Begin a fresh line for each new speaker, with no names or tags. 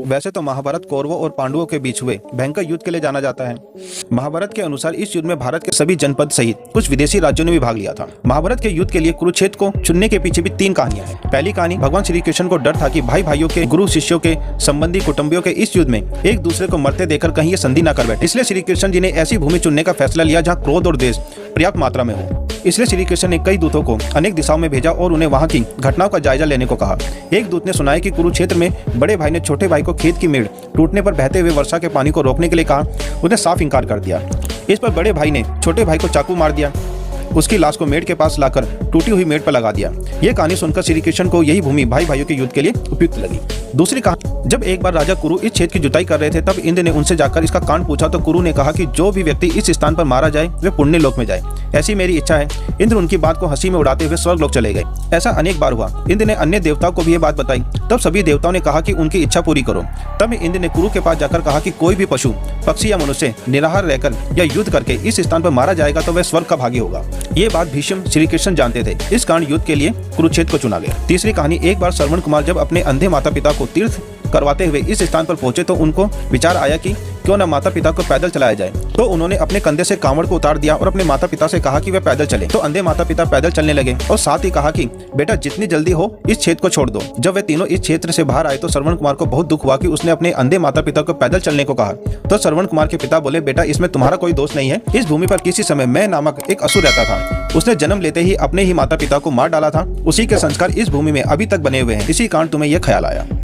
वैसे तो महाभारत कौरवों और पांडवों के बीच हुए भयंकर युद्ध के लिए जाना जाता है। महाभारत के अनुसार इस युद्ध में भारत के सभी जनपद सहित कुछ विदेशी राज्यों ने भी भाग लिया था। महाभारत के युद्ध के लिए कुरुक्षेत्र को चुनने के पीछे भी 3 कहानियां हैं। पहली कहानी, भगवान श्री कृष्ण को डर था कि भाई भाइयों के, गुरु शिष्यों के, संबंधी कुटुंबियों के इस युद्ध में एक दूसरे को मरते देखकर कहीं ये संधि न कर बैठे, इसलिए श्री कृष्ण जी ने ऐसी भूमि चुनने का फैसला लिया जहाँ क्रोध और देश पर्याप्त मात्रा में हो। इसलिए श्री कृष्ण ने कई दूतों को अनेक दिशाओं में भेजा और उन्हें वहां की घटनाओं का जायजा लेने को कहा। एक दूत ने सुनाया कि कुरुक्षेत्र में बड़े भाई ने छोटे भाई को खेत की मेड़ टूटने पर बहते हुए वर्षा के पानी को रोकने के लिए कहा। उसने साफ इंकार कर दिया। इस पर बड़े भाई ने छोटे भाई को चाकू मार दिया, उसकी लाश को मेड़ के पास लाकर टूटी हुई मेड़ पर लगा दिया। यह कहानी सुनकर श्री कृष्ण को यही भूमि भाई भाइयों के युद्ध के लिए उपयुक्त लगी। दूसरी कहानी, जब एक बार राजा कुरु इस क्षेत्र की जुताई कर रहे थे, तब इंद्र ने उनसे जाकर इसका कांड पूछा तो कुरु ने कहा कि जो भी व्यक्ति इस स्थान पर मारा जाए वे पुण्य लोक में जाए, ऐसी मेरी इच्छा है। इंद्र उनकी बात को हंसी में उड़ाते हुए स्वर्ग लोक चले गए। ऐसा अनेक बार हुआ। इंद्र ने अन्य देवताओं को भी ये बात बताई, तब सभी देवताओं ने कहा कि उनकी इच्छा पूरी करो। तब इंद्र ने कुरु के पास जाकर कहा कि कोई भी पशु, पक्षी या मनुष्य निराहार रहकर या युद्ध करके इस स्थान पर मारा जाएगा तो वह स्वर्ग का भागी होगा। ये बात भीष्म श्री कृष्ण जानते थे, इस कारण युद्ध के लिए कुरुक्षेत्र को चुना गया। तीसरी कहानी, एक बार श्रवण कुमार जब अपने अंधे माता पिता को तीर्थ करवाते हुए इस स्थान पर पहुंचे तो उनको विचार आया कि क्यों न माता पिता को पैदल चलाया जाए। तो उन्होंने अपने कंधे से कांवड़ को उतार दिया और अपने माता पिता से कहा कि वे पैदल चले। तो अंधे माता पिता पैदल चलने लगे और साथ ही कहा कि बेटा जितनी जल्दी हो इस क्षेत्र को छोड़ दो। जब वे तीनों इस क्षेत्र से बाहर आए तो श्रवण कुमार को बहुत दुख हुआ कि उसने अपने अंधे माता पिता को पैदल चलने को कहा। तो श्रवण कुमार के पिता बोले, बेटा इसमें तुम्हारा कोई दोष नहीं है। इस भूमि पर किसी समय मैं नामक एक असुर रहता था। उसने जन्म लेते ही अपने ही माता पिता को मार डाला था। उसी के संस्कार इस भूमि में अभी तक बने हुए हैं, इसी कारण तुम्हें यह ख्याल आया।